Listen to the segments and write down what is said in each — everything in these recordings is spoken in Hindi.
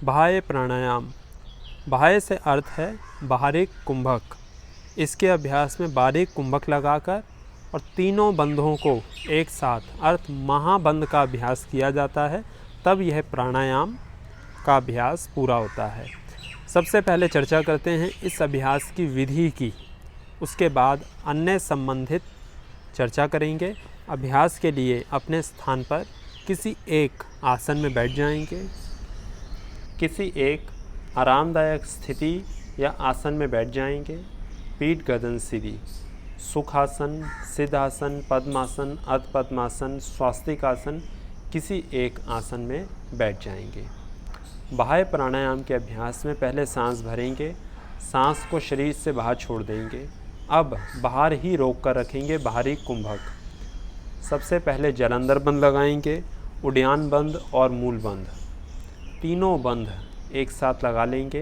बाह्य प्राणायाम। बाह्य से अर्थ है बाहरी कुंभक। इसके अभ्यास में बारीक कुंभक लगाकर और तीनों बंधों को एक साथ अर्थ महाबंध का अभ्यास किया जाता है, तब यह प्राणायाम का अभ्यास पूरा होता है। सबसे पहले चर्चा करते हैं इस अभ्यास की विधि की, उसके बाद अन्य संबंधित चर्चा करेंगे। अभ्यास के लिए अपने स्थान पर किसी एक आसन में बैठ जाएंगे। किसी एक आरामदायक स्थिति या आसन में बैठ जाएंगे। पीठ गर्दन सीधी। सुखासन, सिद्धासन, पद्मासन, अर्ध पद्मासन, स्वास्तिकासन, किसी एक आसन में बैठ जाएंगे। बाह्य प्राणायाम के अभ्यास में पहले सांस भरेंगे, सांस को शरीर से बाहर छोड़ देंगे। अब बाहर ही रोक कर रखेंगे बाहरी कुंभक। सबसे पहले जलंधर बंद लगाएंगे, उड्डान बंद और मूल बंद, तीनों बंद एक साथ लगा लेंगे।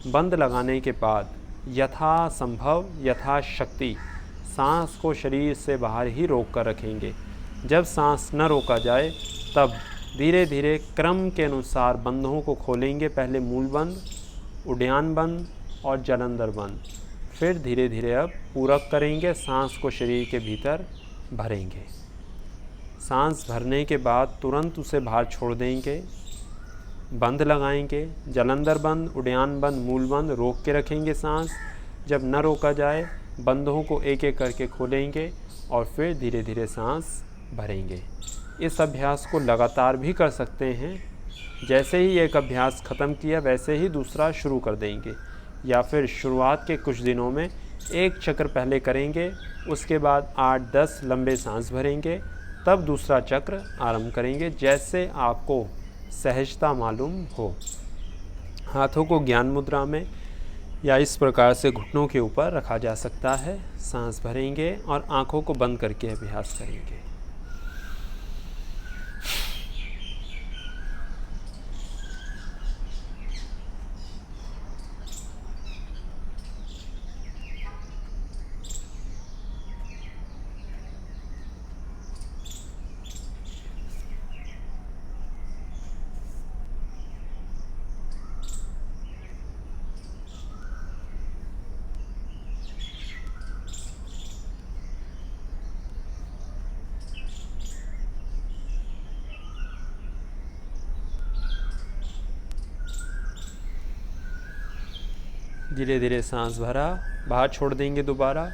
बंद लगाने के बाद यथासंभव यथाशक्ति सांस को शरीर से बाहर ही रोक कर रखेंगे। जब सांस न रोका जाए तब धीरे धीरे क्रम के अनुसार बंधों को खोलेंगे। पहले मूल बंद, उड्डान बंद और जलंधर बंद। फिर धीरे धीरे अब पूरक करेंगे, सांस को शरीर के भीतर भरेंगे। सांस भरने के बाद तुरंत उसे बाहर छोड़ देंगे। बंद लगाएंगे, जलंधर बंद, उड्डान बंद, मूल बंद, रोक के रखेंगे सांस। जब न रोका जाए बंधों को एक एक करके खोलेंगे और फिर धीरे धीरे सांस भरेंगे। इस अभ्यास को लगातार भी कर सकते हैं। जैसे ही एक अभ्यास ख़त्म किया वैसे ही दूसरा शुरू कर देंगे, या फिर शुरुआत के कुछ दिनों में एक चक्र पहले करेंगे, उसके बाद 8-10 लंबे सांस भरेंगे, तब दूसरा चक्र आरंभ करेंगे, जैसे आपको सहजता मालूम हो। हाथों को ज्ञान मुद्रा में या इस प्रकार से घुटनों के ऊपर रखा जा सकता है। सांस भरेंगे और आँखों को बंद करके अभ्यास करेंगे। धीरे धीरे सांस भरा, बाहर छोड़ देंगे दोबारा।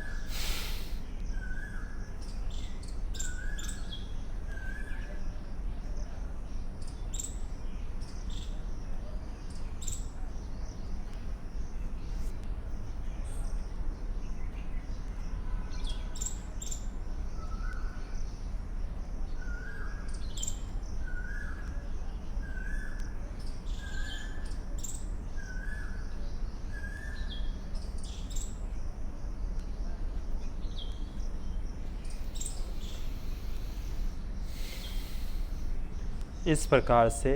इस प्रकार से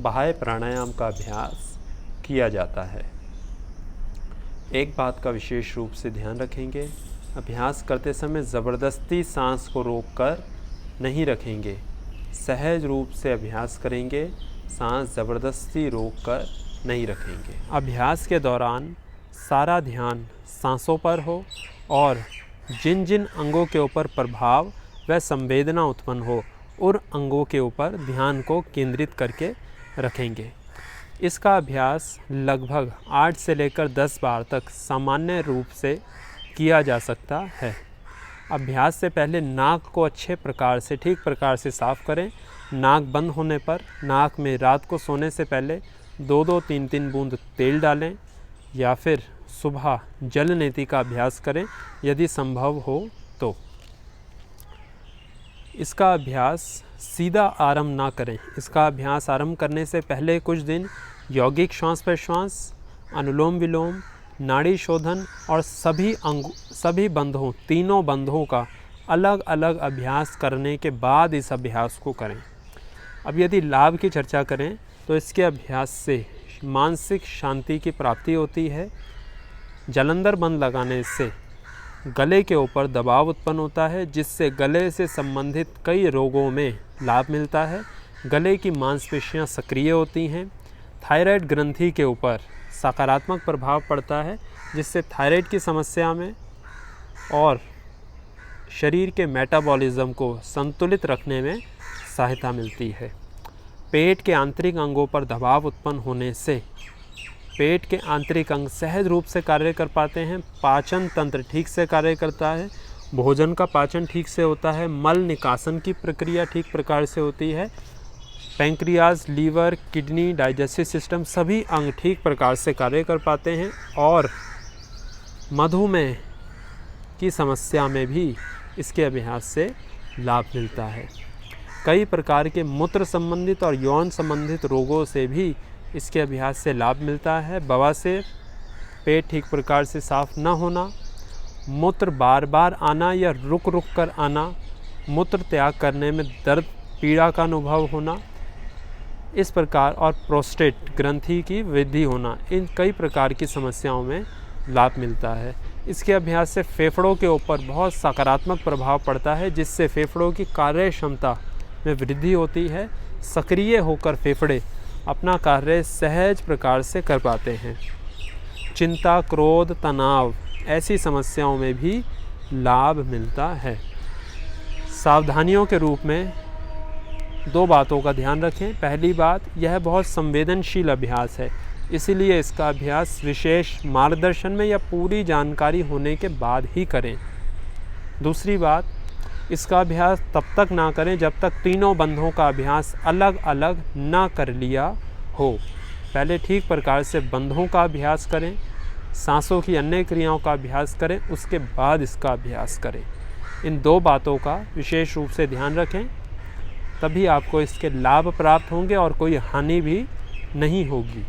बाह्य प्राणायाम का अभ्यास किया जाता है। एक बात का विशेष रूप से ध्यान रखेंगे, अभ्यास करते समय ज़बरदस्ती सांस को रोककर नहीं रखेंगे। सहज रूप से अभ्यास करेंगे, सांस ज़बरदस्ती रोककर नहीं रखेंगे। अभ्यास के दौरान सारा ध्यान सांसों पर हो और जिन जिन अंगों के ऊपर प्रभाव व संवेदना उत्पन्न हो उन अंगों के ऊपर ध्यान को केंद्रित करके रखेंगे। इसका अभ्यास लगभग 8 से लेकर 10 बार तक सामान्य रूप से किया जा सकता है। अभ्यास से पहले नाक को अच्छे प्रकार से ठीक प्रकार से साफ़ करें। नाक बंद होने पर नाक में रात को सोने से पहले 2-2, 3-3 बूंद तेल डालें, या फिर सुबह जल नेति का अभ्यास करें यदि संभव हो तो। इसका अभ्यास सीधा आरंभ ना करें। इसका अभ्यास आरंभ करने से पहले कुछ दिन यौगिक श्वास प्रश्वास, अनुलोम विलोम, नाड़ी शोधन और सभी बंधों, तीनों बंधों का अलग अलग अभ्यास करने के बाद इस अभ्यास को करें। अब यदि लाभ की चर्चा करें तो इसके अभ्यास से मानसिक शांति की प्राप्ति होती है। जलंधर बंद लगाने से गले के ऊपर दबाव उत्पन्न होता है, जिससे गले से संबंधित कई रोगों में लाभ मिलता है। गले की मांसपेशियां सक्रिय होती हैं, थायराइड ग्रंथि के ऊपर सकारात्मक प्रभाव पड़ता है, जिससे थायराइड की समस्या में और शरीर के मेटाबॉलिज्म को संतुलित रखने में सहायता मिलती है। पेट के आंतरिक अंगों पर दबाव उत्पन्न होने से पेट के आंतरिक अंग सहज रूप से कार्य कर पाते हैं, पाचन तंत्र ठीक से कार्य करता है, भोजन का पाचन ठीक से होता है, मल निकासन की प्रक्रिया ठीक प्रकार से होती है, pancreas, liver, kidney, digestive system सभी अंग ठीक प्रकार से कार्य कर पाते हैं और मधुमेह की समस्या में भी इसके अभ्यास से लाभ मिलता है। कई प्रकार के मूत्र संबंधित और यौन संबंधित रोगों से भी इसके अभ्यास से लाभ मिलता है। बवासीर, पेट ठीक प्रकार से साफ न होना, मूत्र बार बार आना या रुक रुक कर आना, मूत्र त्याग करने में दर्द पीड़ा का अनुभव होना, इस प्रकार और प्रोस्टेट ग्रंथि की वृद्धि होना, इन कई प्रकार की समस्याओं में लाभ मिलता है। इसके अभ्यास से फेफड़ों के ऊपर बहुत सकारात्मक प्रभाव पड़ता है, जिससे फेफड़ों की कार्य क्षमता में वृद्धि होती है। सक्रिय होकर फेफड़े अपना कार्य सहज प्रकार से कर पाते हैं। चिंता, क्रोध, तनाव ऐसी समस्याओं में भी लाभ मिलता है। सावधानियों के रूप में 2 बातों का ध्यान रखें। पहली बात, यह बहुत संवेदनशील अभ्यास है, इसीलिए इसका अभ्यास विशेष मार्गदर्शन में या पूरी जानकारी होने के बाद ही करें। दूसरी बात, इसका अभ्यास तब तक ना करें जब तक तीनों बंधों का अभ्यास अलग अलग ना कर लिया हो। पहले ठीक प्रकार से बंधों का अभ्यास करें, सांसों की अन्य क्रियाओं का अभ्यास करें, उसके बाद इसका अभ्यास करें। इन 2 बातों का विशेष रूप से ध्यान रखें, तभी आपको इसके लाभ प्राप्त होंगे और कोई हानि भी नहीं होगी।